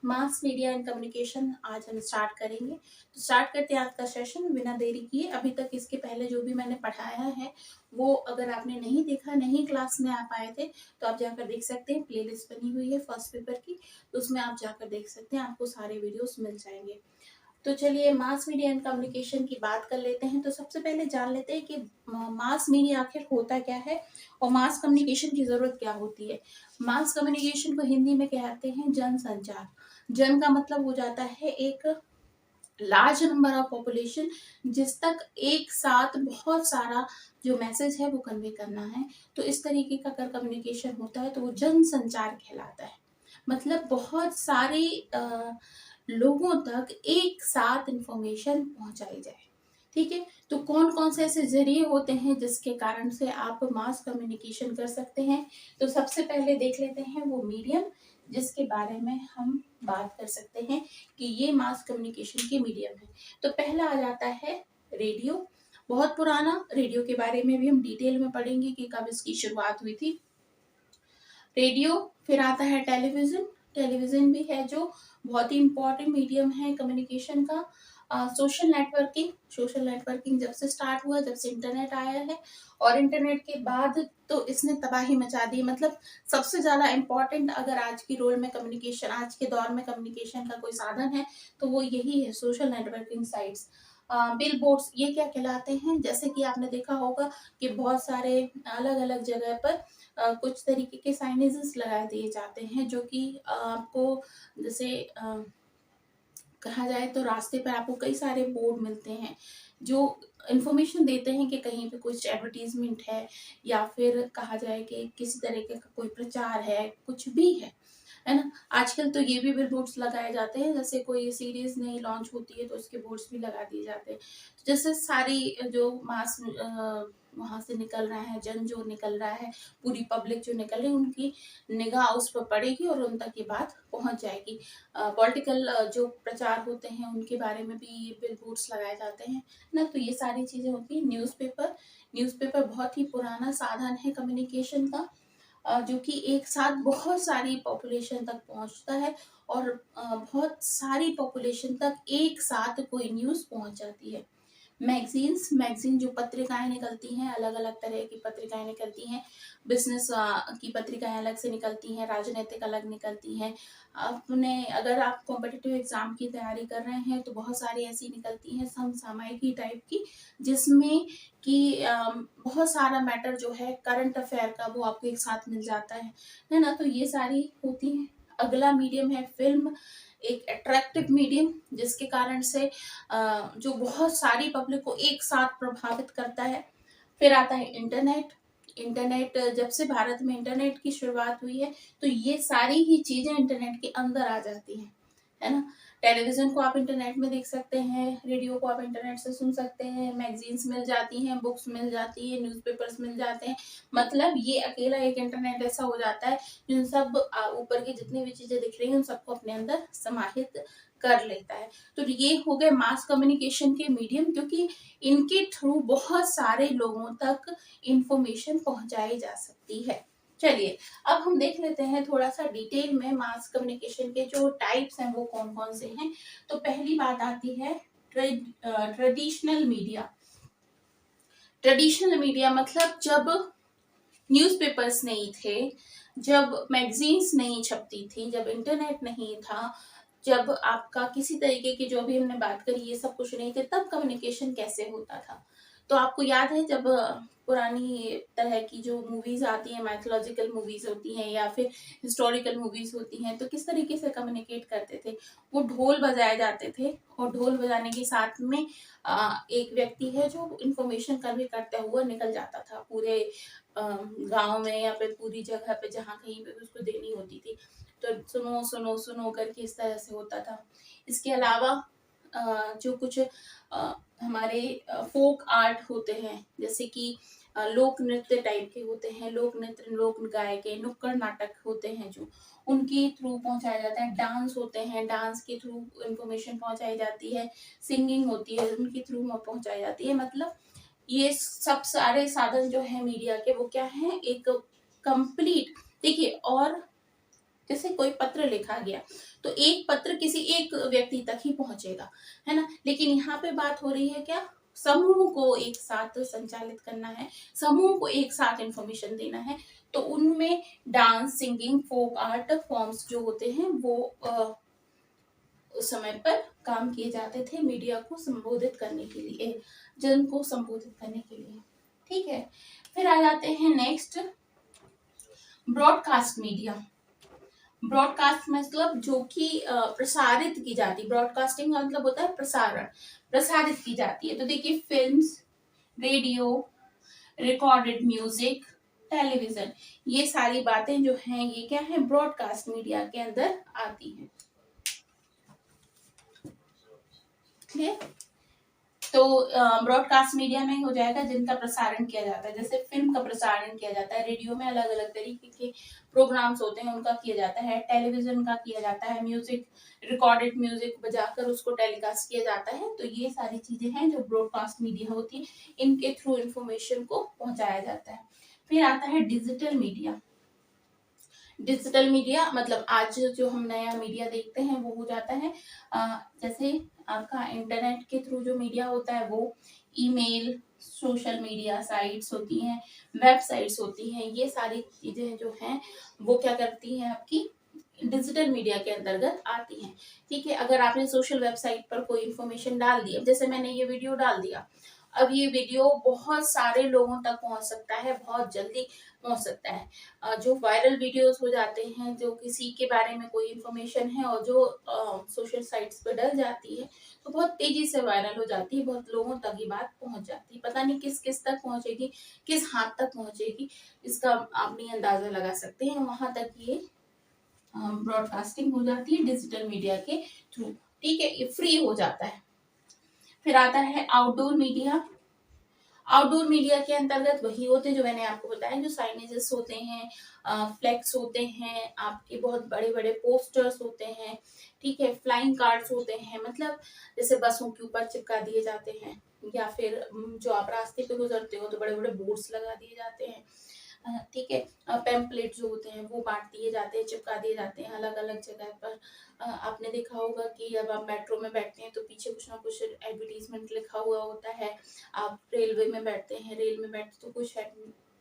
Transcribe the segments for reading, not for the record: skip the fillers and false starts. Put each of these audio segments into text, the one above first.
Mass media and communication आज हम start करेंगे। तो स्टार्ट करते हैं आज का सेशन बिना देरी किए। अभी तक इसके पहले जो भी मैंने पढ़ाया है वो अगर आपने नहीं देखा, नहीं क्लास में आप आए थे, तो आप जाकर देख सकते हैं। प्लेलिस्ट बनी हुई है फर्स्ट पेपर की, तो उसमें आप जाकर देख सकते हैं, आपको सारे वीडियोस मिल जाएंगे। तो चलिए मास मीडिया एंड कम्युनिकेशन की बात कर लेते हैं। तो सबसे पहले जान लेते हैं कि मास मीडिया आखिर होता क्या है और मास कम्युनिकेशन की जरूरत क्या होती है। मास कम्युनिकेशन को हिंदी में कहते हैं जनसंचार। जन का मतलब हो जाता है एक लार्ज नंबर ऑफ पॉपुलेशन, जिस तक एक साथ बहुत सारा जो मैसेज है वो कन्वे करना है। तो इस तरीके का अगर कम्युनिकेशन होता है तो वो जनसंचार कहलाता है। मतलब बहुत सारे लोगों तक एक साथ इंफॉर्मेशन पहुंचाई जाए। ठीक है, तो कौन कौन से ऐसे जरिए होते हैं जिसके कारण से आप मास कम्युनिकेशन कर सकते हैं। तो सबसे पहले देख लेते हैं वो मीडियम जिसके बारे में हम बात कर सकते हैं कि ये मास कम्युनिकेशन के मीडियम है। तो पहला आ जाता है रेडियो। बहुत पुराना रेडियो के बारे में भी हम डिटेल में पढ़ेंगे कि कब इसकी शुरुआत हुई थी। रेडियो, फिर आता है टेलीविजन। टेलीविजन भी है जो बहुत ही इम्पोर्टेंट मीडियम है कम्युनिकेशन का। सोशल नेटवर्किंग, सोशल नेटवर्किंग जब से स्टार्ट हुआ, जब से इंटरनेट आया है, और इंटरनेट के बाद तो इसने तबाही मचा दी। मतलब सबसे ज्यादा इम्पोर्टेंट अगर आज की रोल में कम्युनिकेशन, आज के दौर में कम्युनिकेशन का कोई साधन है तो वो यही है, social networking sites. Bill boards ये क्या कहलाते हैं, जैसे कि आपने देखा होगा कि बहुत सारे अलग अलग जगह पर कुछ तरीके के साइनेजेस लगा दिए जाते हैं जो कि आपको जैसे कहा जाए तो रास्ते पर आपको कई सारे बोर्ड मिलते हैं जो इंफॉर्मेशन देते हैं कि कहीं पे कुछ एडवर्टीजमेंट है, या फिर कहा जाए कि किसी तरीके का कोई प्रचार है, कुछ भी है ना। आजकल तो ये भी बिल बोर्ड्स लगाए जाते हैं, जैसे कोई सीरीज नई लॉन्च होती है तो उसके बोर्ड्स भी लगा दिए जाते हैं। तो जैसे सारी जो मास वहां से निकल रहा है, जन जो निकल रहा है, पूरी पब्लिक जो निकल रही है, उनकी निगाह उस पर पड़ेगी और उन तक ये बात पहुंच जाएगी। पॉलिटिकल जो प्रचार होते हैं उनके बारे में भी ये बिल बोर्ड्स लगाए जाते हैं ना। तो ये सारी चीजें होती है। न्यूज़पेपर, न्यूज़पेपर बहुत ही पुराना साधन है कम्युनिकेशन का, जो कि एक साथ बहुत सारी पॉपुलेशन तक पहुंचता है और बहुत सारी पॉपुलेशन तक एक साथ कोई न्यूज़ पहुंच जाती है। मैगजीन्स, मैगजीन जो पत्रिकाएं निकलती हैं, अलग अलग तरह की पत्रिकाएं निकलती हैं। बिजनेस की पत्रिकाएं अलग से निकलती हैं, राजनीतिक अलग निकलती हैं। अपने अगर आप कॉम्पिटिटिव एग्जाम की तैयारी कर रहे हैं तो बहुत सारी ऐसी निकलती हैं समसामयिकी टाइप की, जिसमें कि बहुत सारा मैटर जो है करंट अफेयर का वो आपको एक साथ मिल जाता है ना। तो ये सारी होती हैं। अगला मीडियम है फिल्म, एक अट्रैक्टिव मीडियम जिसके कारण से जो बहुत सारी पब्लिक को एक साथ प्रभावित करता है। फिर आता है इंटरनेट। इंटरनेट जब से भारत में इंटरनेट की शुरुआत हुई है तो ये सारी ही चीजें इंटरनेट के अंदर आ जाती हैं, है ना। टेलीविजन को आप इंटरनेट में देख सकते हैं, रेडियो को आप इंटरनेट से सुन सकते हैं, मैगजीन्स मिल जाती हैं, बुक्स मिल जाती है, न्यूज़पेपर्स मिल जाते हैं। मतलब ये अकेला एक इंटरनेट ऐसा हो जाता है जिन सब ऊपर की जितनी भी चीजें दिख रही हैं उन सबको अपने अंदर समाहित कर लेता है। तो ये हो गए मास कम्युनिकेशन के मीडियम, क्योंकि इनके थ्रू बहुत सारे लोगों तक इंफॉर्मेशन पहुंचाई जा सकती है। चलिए अब हम देख लेते हैं थोड़ा सा डिटेल में मास कम्युनिकेशन के जो टाइप्स हैं वो कौन कौन से हैं। तो पहली बात आती है ट्रेडिशनल मीडिया। ट्रेडिशनल मीडिया मतलब जब न्यूज़पेपर्स नहीं थे, जब मैगजीन्स नहीं छपती थी, जब इंटरनेट नहीं था, जब आपका किसी तरीके की जो भी हमने बात करी ये सब कुछ नहीं थे, तब कम्युनिकेशन कैसे होता था। तो आपको याद है जब पुरानी तरह की जो मूवीज आती हैं, माइथोलॉजिकल मूवीज होती हैं या फिर हिस्टोरिकल मूवीज होती हैं, तो किस तरीके से कम्युनिकेट करते थे। वो ढोल बजाए जाते थे और ढोल बजाने के साथ में एक व्यक्ति है जो इंफॉर्मेशन कन्वे करता हुआ निकल जाता था पूरे गांव में या फिर पूरी जगह पे जहाँ कहीं पे भी उसको देनी होती थी। तो सुनो सुनो सुनो करके इस तरह से होता था। इसके अलावा जो कुछ हमारे फोक आर्ट होते हैं, जैसे कि लोक नृत्य टाइप के होते हैं, लोक नृत्य, लोक गाय के नुक्कड़ नाटक होते हैं जो उनके थ्रू पहुंचाया जाता है। डांस होते हैं, डांस के थ्रू इंफॉर्मेशन पहुंचाई जाती है। सिंगिंग होती है, उनके थ्रू पहुंचाई जाती है। मतलब ये सब सारे साधन जो है मीडिया के वो क्या है, एक कंप्लीट। देखिए और जैसे कोई पत्र लिखा गया तो एक पत्र किसी एक व्यक्ति तक ही पहुंचेगा, है ना। लेकिन यहाँ पे बात हो रही है क्या, समूह को एक साथ संचालित करना है, समूह को एक साथ इंफॉर्मेशन देना है। तो उनमें dance, singing, folk art forms जो होते हैं वो उस समय पर काम किए जाते थे मीडिया को संबोधित करने के लिए, जन को संबोधित करने के लिए। ठीक है, फिर आ जाते हैं नेक्स्ट, ब्रॉडकास्ट मीडिया। ब्रॉडकास्ट मतलब जो कि प्रसारित की जाती, ब्रॉडकास्टिंग का मतलब होता है प्रसारण, प्रसारित की जाती है। तो देखिए films, radio, recorded music, television, ये सारी बातें जो हैं ये क्या है, ब्रॉडकास्ट मीडिया के अंदर आती हैं। क्लियर। तो ब्रॉडकास्ट मीडिया में हो जाएगा जिनका प्रसारण किया जाता है, जैसे फिल्म का प्रसारण किया जाता है, रेडियो में अलग अलग तरीके के प्रोग्राम्स होते हैं उनका किया जाता है, टेलीविजन का किया जाता है, म्यूजिक, रिकॉर्डेड म्यूजिक बजाकर उसको टेलीकास्ट किया जाता है। तो ये सारी चीजें हैं जो ब्रॉडकास्ट मीडिया होती है, इनके थ्रू इंफॉर्मेशन को पहुंचाया जाता है। फिर आता है डिजिटल मीडिया। डिजिटल मीडिया मतलब आज जो हम नया मीडिया देखते हैं वो हो जाता है जैसे आपका इंटरनेट के थ्रू जो मीडिया होता है वो ईमेल, सोशल मीडिया साइट्स होती हैं, वेबसाइट्स होती हैं, ये सारी चीजें जो हैं वो क्या करती हैं, आपकी डिजिटल मीडिया के अंतर्गत आती हैं। ठीक है, अगर आपने सोशल वेबसाइट पर कोई इन्फॉर्मेशन डाल दी, अब जैसे मैंने ये वीडियो डाल दिया, अब ये वीडियो बहुत सारे लोगों तक पहुंच सकता है, बहुत जल्दी पहुंच सकता है। जो वायरल वीडियोस हो जाते हैं, जो किसी के बारे में कोई इन्फॉर्मेशन है और जो सोशल साइट्स पर डल जाती है तो बहुत तेजी से वायरल हो जाती है, बहुत लोगों तक ये बात पहुंच जाती है, पता नहीं किस किस तक पहुंचेगी, किस हाथ तक पहुंचेगी, इसका आप नहीं अंदाजा लगा सकते हैं, वहां तक ये ब्रॉडकास्टिंग हो जाती है डिजिटल मीडिया के थ्रू। ठीक है, ये फ्री हो जाता है। फिर आता है आउटडोर मीडिया। आउटडोर मीडिया के अंतर्गत वही होते हैं जो मैंने आपको बताया, जो साइनेजेस होते हैं, फ्लैक्स होते हैं, आपके बहुत बड़े बड़े पोस्टर्स होते हैं, ठीक है, फ्लाइंग कार्ड्स होते हैं, मतलब जैसे बसों के ऊपर चिपका दिए जाते हैं, या फिर जो आप रास्ते पे गुजरते हो तो बड़े बड़े बोर्ड्स लगा दिए जाते हैं, ठीक है, पैम्पलेट जो होते हैं वो बांट दिए जाते हैं, चिपका दिए जाते हैं अलग अलग जगह पर। आपने देखा होगा कि जब आप मेट्रो में बैठते हैं तो पीछे कुछ ना कुछ एडवर्टीजमेंट लिखा हुआ होता है, आप रेलवे में बैठते हैं, रेल में बैठते तो कुछ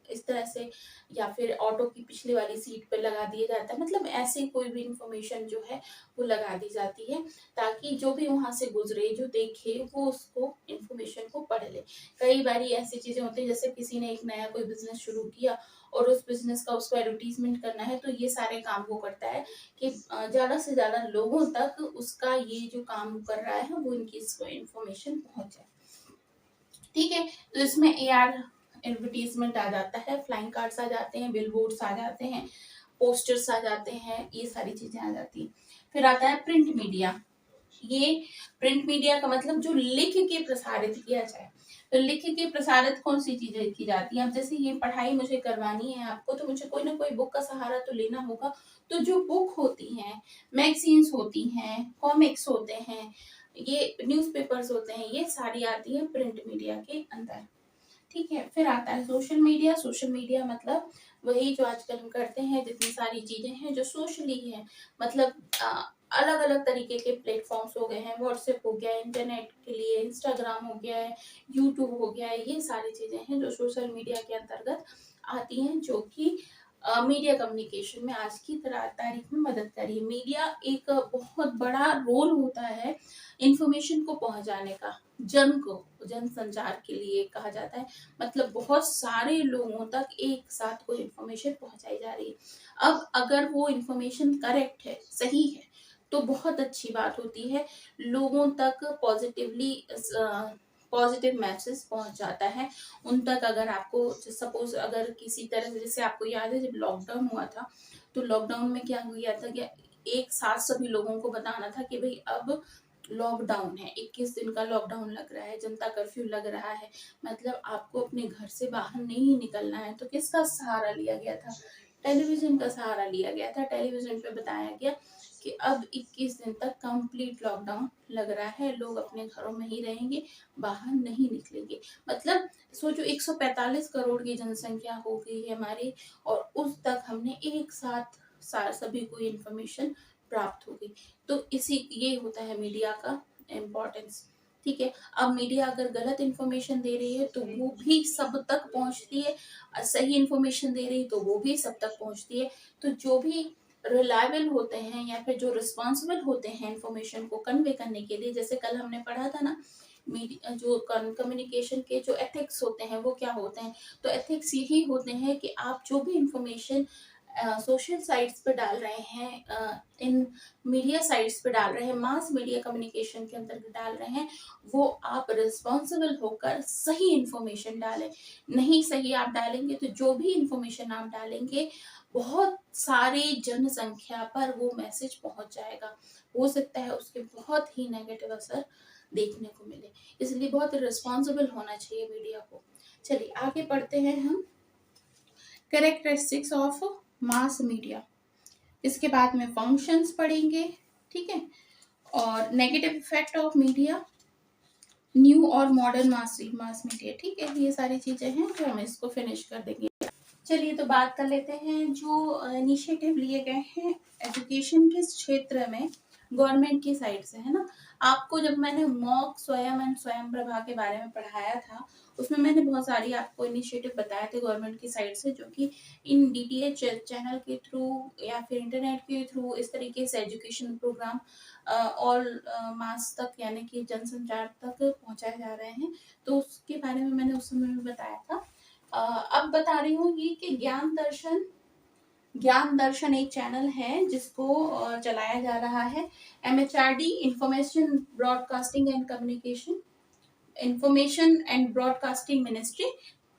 इस तरह से, या फिर ऑटो की पिछली वाली सीट पर लगा दिया जाता है, मतलब ऐसे कोई भी इंफॉर्मेशन जो है वो लगा दी जाती है ताकि जो भी वहां से गुजरे, जो देखे, वो उसको इंफॉर्मेशन को पढ़ ले। कई बार ऐसी चीजें होती है, जैसे किसी ने एक नया कोई बिजनेस शुरू किया और उस बिजनेस का उसको एडवर्टीजमेंट करना है, तो ये सारे काम वो करता है कि ज्यादा से ज्यादा लोगों तक उसका ये जो काम कर रहा है वो इनकी इसको इंफॉर्मेशन पहुंच जाए। ठीक है, तो इसमें AR एडवर्टीजमेंट आ जाता है, फ्लाइंग कार्ड्स आ जाते हैं, बिलबोर्ड्स आ जाते हैं, पोस्टर्स आ जाते हैं, ये सारी चीजें आ जाती हैं। फिर आता है प्रिंट मीडिया। ये प्रिंट मीडिया का मतलब जो लिख के प्रसारित किया जाए। तो लिख के प्रसारित कौन सी चीजें की जाती है, अब जैसे ये पढ़ाई मुझे करवानी है आपको, तो मुझे कोई ना कोई बुक का सहारा तो लेना होगा। तो जो बुक होती हैं, मैगजीन्स होती हैं, कॉमिक्स होते हैं, ये न्यूज़पेपर्स होते हैं, ये सारी आती है प्रिंट मीडिया के अंदर। ठीक है, फिर आता है सोशल मीडिया। सोशल मीडिया मतलब वही जो आजकल हम करते हैं, जितनी सारी चीजें हैं जो सोशली है, मतलब अलग अलग तरीके के प्लेटफॉर्म्स हो गए हैं, व्हाट्सएप हो गया, इंटरनेट के लिए इंस्टाग्राम हो गया है, यूट्यूब हो गया है, ये सारी चीजें हैं जो सोशल मीडिया के अंतर्गत आती हैं, जो कि मीडिया कम्युनिकेशन में आज की तारीख में मदद करी है। मीडिया एक बहुत बड़ा रोल होता है इंफॉर्मेशन को पहुंचाने का, जन को, जन संचार के लिए कहा जाता है, मतलब बहुत सारे लोगों तक एक साथ कोई इंफॉर्मेशन पहुंचाई जा रही है। अब अगर वो इंफॉर्मेशन करेक्ट है, सही है, तो बहुत अच्छी बात होती है, लोगों तक पॉजिटिवली पॉजिटिव मैसेज पहुंच जाता है उन तक। अगर आपको सपोज अगर किसी तरह से, जैसे आपको याद है जब लॉकडाउन हुआ था, तो लॉकडाउन में क्या हो गया था कि एक साथ सभी लोगों को बताना था कि भाई अब लॉकडाउन है, 21 दिन का लॉकडाउन लग रहा है, जनता कर्फ्यू लग रहा है, मतलब आपको अपने घर से बाहर नहीं निकलना है। तो किसका सहारा लिया गया था, टेलीविजन का सहारा लिया गया था। टेलीविजन पे बताया गया कि अब 21 दिन तक कंप्लीट लॉकडाउन लग रहा है, लोग अपने घरों में ही रहेंगे, बाहर नहीं निकलेंगे। मतलब सोचो 145 करोड़ की जनसंख्या हो गई है हमारी, और उस तक हमने एक साथ सभी को इन्फॉर्मेशन प्राप्त होगी। तो ये होता है मीडिया का इम्पोर्टेंस। ठीक है, अब मीडिया अगर गलत इन्फॉर्मेशन दे रही है तो वो भी सब तक पहुंचती है, सही इन्फॉर्मेशन दे रही है तो वो भी सब तक पहुंचती है। तो जो भी रिलायबल होते हैं या फिर जो रिस्पॉन्सिबल होते हैं इन्फॉर्मेशन को कन्वे करने के लिए, जैसे कल हमने पढ़ा था ना, मीडिया जो कम्युनिकेशन के जो एथिक्स होते हैं वो क्या होते हैं। तो एथिक्स यही होते हैं कि आप जो भी इंफॉर्मेशन सोशल साइट्स पे डाल रहे हैं, इन मीडिया साइट्स पे डाल रहे हैं, मास मीडिया कम्युनिकेशन के अंतर्गत डाल रहे हैं, वो आप रिस्पॉन्सिबल होकर सही इंफॉर्मेशन डालें। नहीं सही आप डालेंगे तो जो भी इंफॉर्मेशन आप डालेंगे बहुत सारी जनसंख्या पर वो मैसेज पहुंच जाएगा, हो सकता है उसके बहुत ही नेगेटिव असर देखने को मिले। इसलिए बहुत रिस्पॉन्सिबल होना चाहिए मीडिया को। चलिए आगे पढ़ते हैं हम कैरेक्टरिस्टिक्स ऑफ मास मीडिया। इसके बाद में फंक्शंस पढ़ेंगे, ठीक है, और negative effect of media, new और मॉडर्न मास मीडिया। ठीक है, ये सारी चीजें हैं जो हम इसको फिनिश कर देंगे। चलिए तो बात कर लेते हैं जो इनिशिएटिव लिए गए हैं एजुकेशन के क्षेत्र में गवर्नमेंट की साइड से, है ना। आपको जब मैंने मॉक स्वयं एंड स्वयं प्रभा के बारे में पढ़ाया था, उसमें मैंने बहुत सारी आपको इनिशिएटिव बताए थे गवर्नमेंट की साइड से, जो कि इन डीटीएच चैनल के थ्रू या फिर इंटरनेट के थ्रू इस तरीके से एजुकेशन प्रोग्राम ऑल मास तक यानी कि जनसंचार तक पहुंचाए जा रहे हैं। तो उसके बारे में मैंने उस समय में बताया था। अब बता रही हूँ ये कि ज्ञान दर्शन एक चैनल है जिसको चलाया जा रहा है MHRD information broadcasting and communication, information and broadcasting ministry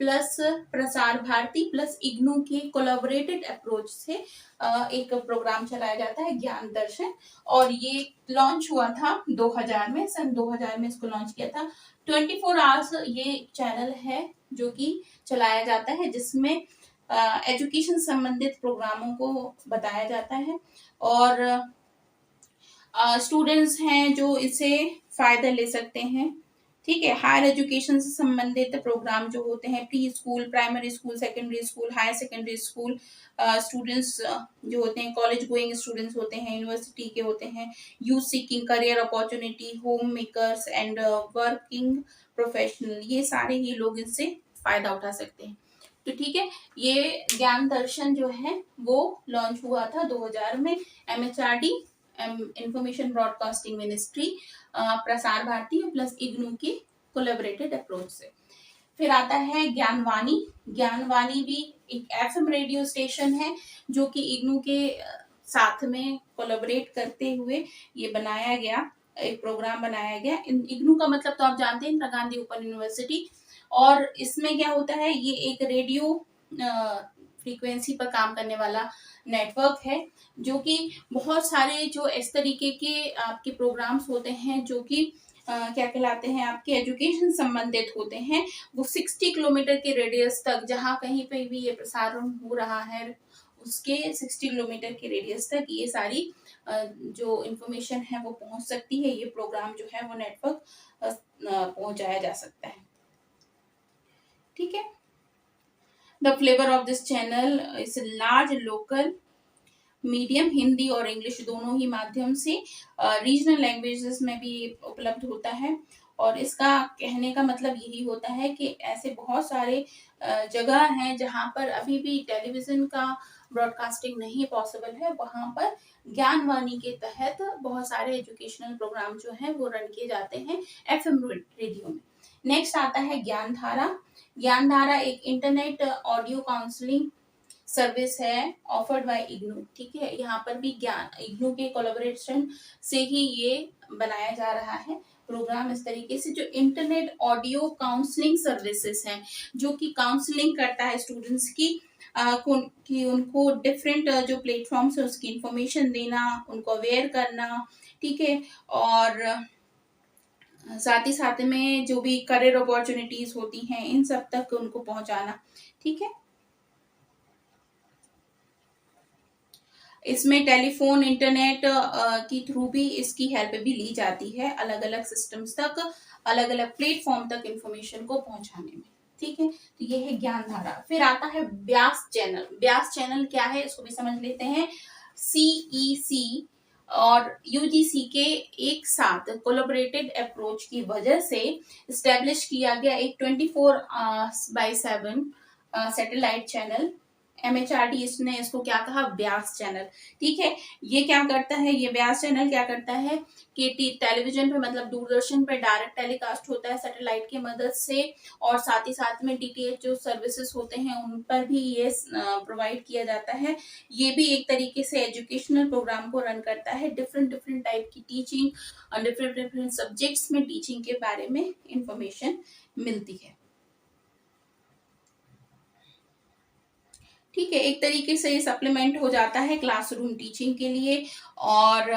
plus Prasar Bharati plus IGNOU के कोलैबोरेटेड अप्रोच से एक प्रोग्राम चलाया जाता है ज्ञान दर्शन। और ये लॉन्च हुआ था 2000 में, सन 2000 में इसको लॉन्च किया था। 24 आवर्स ये चैनल है जो कि चलाया जाता है, जिसमें एजुकेशन संबंधित प्रोग्रामों को बताया जाता है और स्टूडेंट्स हैं जो इसे फायदा ले सकते हैं। ठीक है, हायर एजुकेशन से संबंधित प्रोग्राम जो होते हैं, pre school, primary school, secondary school, higher secondary school students जो होते हैं, कॉलेज गोइंग स्टूडेंट्स होते हैं, यूनिवर्सिटी के होते हैं, youth seeking career opportunity, home makers and working professional, ये सारे ही लोग इससे फायदा उठा सकते हैं। तो ठीक है, ये ज्ञान दर्शन जो है वो लॉन्च हुआ था 2000 में MHRD information broadcasting ministry, Prasar Bharati plus IGNOU की कोलैबोरेटेड अप्रोच से। फिर आता है ज्ञानवाणी। ज्ञानवाणी भी एक FM रेडियो स्टेशन है जो कि इग्नू के साथ में कोलैबोरेट करते हुए ये बनाया गया, एक प्रोग्राम बनाया गया। इग्नू का मतलब तो आप जानते हैं, इंदिरा गांधी ओपन यूनिवर्सिटी। और इसमें क्या होता है, ये एक रेडियो फ्रीक्वेंसी पर काम करने वाला नेटवर्क है, जो कि बहुत सारे जो इस तरीके के आपके प्रोग्राम्स होते हैं जो कि क्या कहलाते हैं, आपके एजुकेशन संबंधित होते हैं, वो 60 किलोमीटर के रेडियस तक, जहां कहीं पे भी ये प्रसारण हो रहा है उसके 60 किलोमीटर के रेडियस तक ये सारी जो इंफॉर्मेशन है वो पहुंच सकती है। ये प्रोग्राम जो है वो नेटवर्क पहुंचाया जा सकता है। ठीक है, the flavour of this channel is large local medium, Hindi और इंग्लिश दोनों ही माध्यम से, रीजनल लैंग्वेजेस में भी उपलब्ध होता है। और इसका कहने का मतलब यही होता है कि ऐसे बहुत सारे जगह हैं जहां पर अभी भी टेलीविजन का ब्रॉडकास्टिंग नहीं पॉसिबल है, वहां पर ज्ञानवाणी के तहत बहुत सारे एजुकेशनल प्रोग्राम जो हैं वो रन किए जाते हैं FM रेडियो में। नेक्स्ट आता है ज्ञानधारा। ज्ञानधारा एक इंटरनेट ऑडियो काउंसलिंग सर्विस है ऑफर्ड बाय इग्नू। ठीक है, यहाँ पर भी इग्नू के कोलैबोरेशन से ही ये बनाया जा रहा है प्रोग्राम। इस तरीके से जो इंटरनेट ऑडियो काउंसलिंग सर्विसेज हैं, जो कि काउंसलिंग करता है स्टूडेंट्स की उनको डिफरेंट जो प्लेटफॉर्म्स है उसकी इंफॉर्मेशन देना, उनको अवेयर करना। ठीक है, और साथ ही साथ में जो भी करियर अपॉर्चुनिटीज होती हैं इन सब तक उनको पहुंचाना। ठीक है, इसमें टेलीफोन, इंटरनेट की थ्रू भी इसकी हेल्प भी ली जाती है, अलग अलग सिस्टम्स तक, अलग अलग प्लेटफॉर्म तक इंफॉर्मेशन को पहुंचाने में। ठीक है, तो ये है ज्ञानधारा। फिर आता है व्यास चैनल। व्यास चैनल क्या है इसको भी समझ लेते हैं। CEC और यूजीसी के एक साथ कोलैबोरेटेड अप्रोच की वजह से इस्टेब्लिश किया गया एक 24/7 सैटेलाइट चैनल MHRD, इसने इसको क्या कहा, व्यास चैनल। ठीक है, ये क्या करता है, ये व्यास चैनल क्या करता है कि टेलीविजन पे मतलब दूरदर्शन पे डायरेक्ट टेलीकास्ट होता है सैटेलाइट की मदद से, और साथ ही साथ में DTH जो सर्विसेज होते हैं उन पर भी ये प्रोवाइड किया जाता है। ये भी एक तरीके से एजुकेशनल प्रोग्राम को रन करता है, डिफरेंट डिफरेंट टाइप की टीचिंग और डिफरेंट डिफरेंट सब्जेक्ट्स में टीचिंग के बारे में इंफॉर्मेशन मिलती है। ठीक है, एक तरीके से ये सप्लीमेंट हो जाता है क्लासरूम टीचिंग के लिए और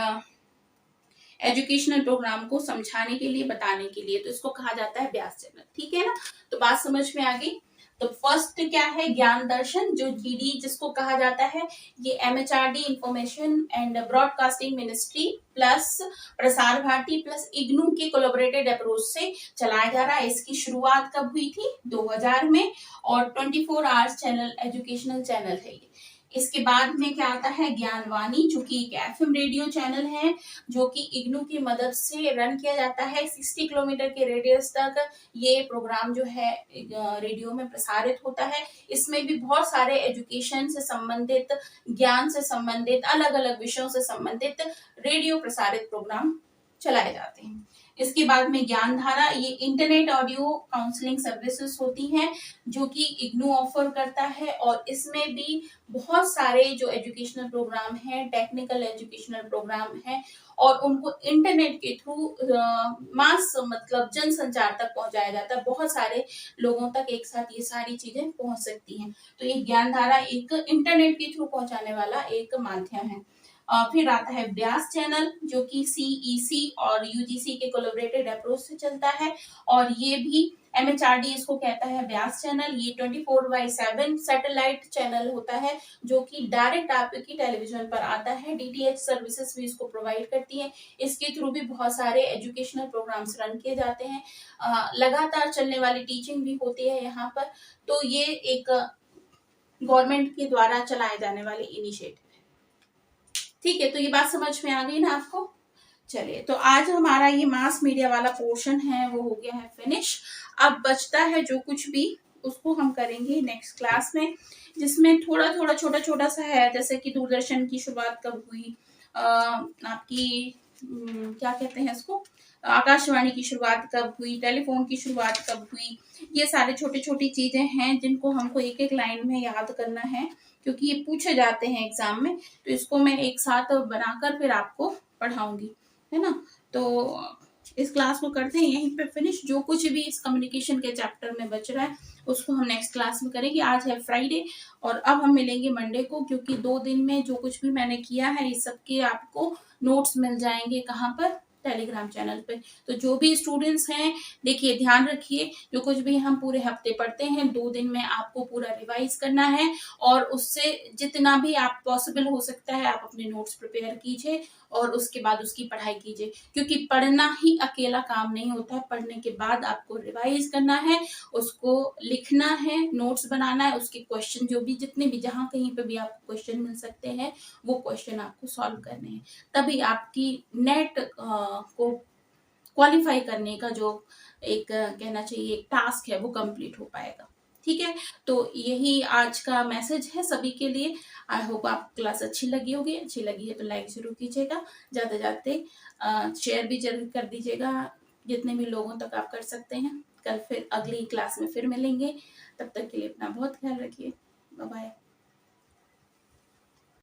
एजुकेशनल प्रोग्राम को समझाने के लिए, बताने के लिए, तो इसको कहा जाता है व्यास चैनल। ठीक है ना, तो बात समझ में आ गई। तो फर्स्ट क्या है, ज्ञान दर्शन, जो GD जिसको कहा जाता है, ये MHRD information and broadcasting ministry plus Prasar Bharati plus IGNOU के कोलैबोरेटेड अप्रोच से चलाया जा रहा है। इसकी शुरुआत कब हुई थी, 2000 में, और 24 आवर्स चैनल, एजुकेशनल चैनल है ये। इसके बाद में क्या आता है, ज्ञानवाणी, जो कि एक FM रेडियो चैनल है, जो कि इग्नू की मदद से रन किया जाता है। 60 किलोमीटर के रेडियस तक ये प्रोग्राम जो है रेडियो में प्रसारित होता है। इसमें भी बहुत सारे एजुकेशन से संबंधित, ज्ञान से संबंधित, अलग अलग विषयों से संबंधित रेडियो प्रसारित प्रोग्राम चलाए जाते हैं। इसके बाद में ज्ञानधारा, ये इंटरनेट ऑडियो काउंसलिंग सर्विसेज होती हैं जो कि इग्नू ऑफर करता है, और इसमें भी बहुत सारे जो एजुकेशनल प्रोग्राम हैं, टेक्निकल एजुकेशनल प्रोग्राम हैं, और उनको इंटरनेट के थ्रू मास मतलब जनसंचार तक पहुंचाया जाता है। बहुत सारे लोगों तक एक साथ ये सारी चीजें पहुंच सकती हैं। तो ये ज्ञानधारा एक इंटरनेट के थ्रू पहुंचाने वाला एक माध्यम है। फिर आता है व्यास चैनल, जो कि CEC और UGC के कोलैबोरेटेड अप्रोच से चलता है, और ये भी MHRD इसको कहता है व्यास चैनल। ये 24/7 सैटेलाइट चैनल होता है, जो कि डायरेक्ट आपकी टेलीविजन पर आता है। DTH सर्विसेज भी इसको प्रोवाइड करती है। इसके थ्रू भी बहुत सारे एजुकेशनल प्रोग्राम्स रन किए जाते हैं, लगातार चलने वाली टीचिंग भी होती है यहाँ पर। तो ये एक गवर्नमेंट के द्वारा चलाए जाने वाले इनिशिएटिव। ठीक है, तो ये बात समझ में आ गई ना आपको। चलिए, तो आज हमारा ये मास मीडिया वाला पोर्शन है वो हो गया है फिनिश। अब बचता है जो कुछ भी, उसको हम करेंगे नेक्स्ट क्लास में, जिसमें थोड़ा थोड़ा छोटा छोटा सा है, जैसे कि दूरदर्शन की शुरुआत कब हुई, आपकी क्या कहते हैं इसको, आकाशवाणी की शुरुआत कब हुई, टेलीफोन की शुरुआत कब हुई, ये सारे छोटी छोटी चीजें हैं जिनको हमको एक एक लाइन में याद करना है, क्योंकि ये पूछे जाते हैं एग्जाम में। तो इसको मैं एक साथ बनाकर फिर आपको पढ़ाऊंगी, है ना। तो इस क्लास को करते हैं यहीं पे फिनिश। जो कुछ भी इस कम्युनिकेशन के चैप्टर में बच रहा है उसको हम नेक्स्ट क्लास में करेंगे। आज है फ्राइडे और अब हम मिलेंगे मंडे को, क्योंकि 2 दिन में जो कुछ भी मैंने किया है इस सब के आपको नोट्स मिल जाएंगे। कहाँ पर, टेलीग्राम चैनल पे। तो जो भी स्टूडेंट्स हैं, देखिए ध्यान रखिए, जो कुछ भी हम पूरे हफ्ते पढ़ते हैं 2 दिन में आपको पूरा रिवाइज करना है, और उससे जितना भी आप पॉसिबल हो सकता है आप अपने नोट्स प्रिपेयर कीजिए और उसके बाद उसकी पढ़ाई कीजिए, क्योंकि पढ़ना ही अकेला काम नहीं होता है। पढ़ने के बाद आपको रिवाइज करना है, उसको लिखना है, नोट्स बनाना है, उसके क्वेश्चन जो भी जितने भी जहाँ कहीं पे भी आपको क्वेश्चन मिल सकते हैं वो क्वेश्चन आपको सॉल्व करने हैं। तभी आपकी नेट को क्वालिफाई करने का जो एक कहना चाहिए एक टास्क है वो कंप्लीट हो पाएगा। ठीक है, तो यही आज का मैसेज है सभी के लिए। आई होप आप क्लास अच्छी लगी होगी। अच्छी लगी है तो लाइक जरूर कीजिएगा, ज़्यादा ज़्यादा शेयर भी जरूर कर दीजिएगा जितने भी लोगों तक आप कर सकते हैं। कल फिर अगली क्लास में फिर मिलेंगे, तब तक के लिए अपना बहुत ख्याल रखिए।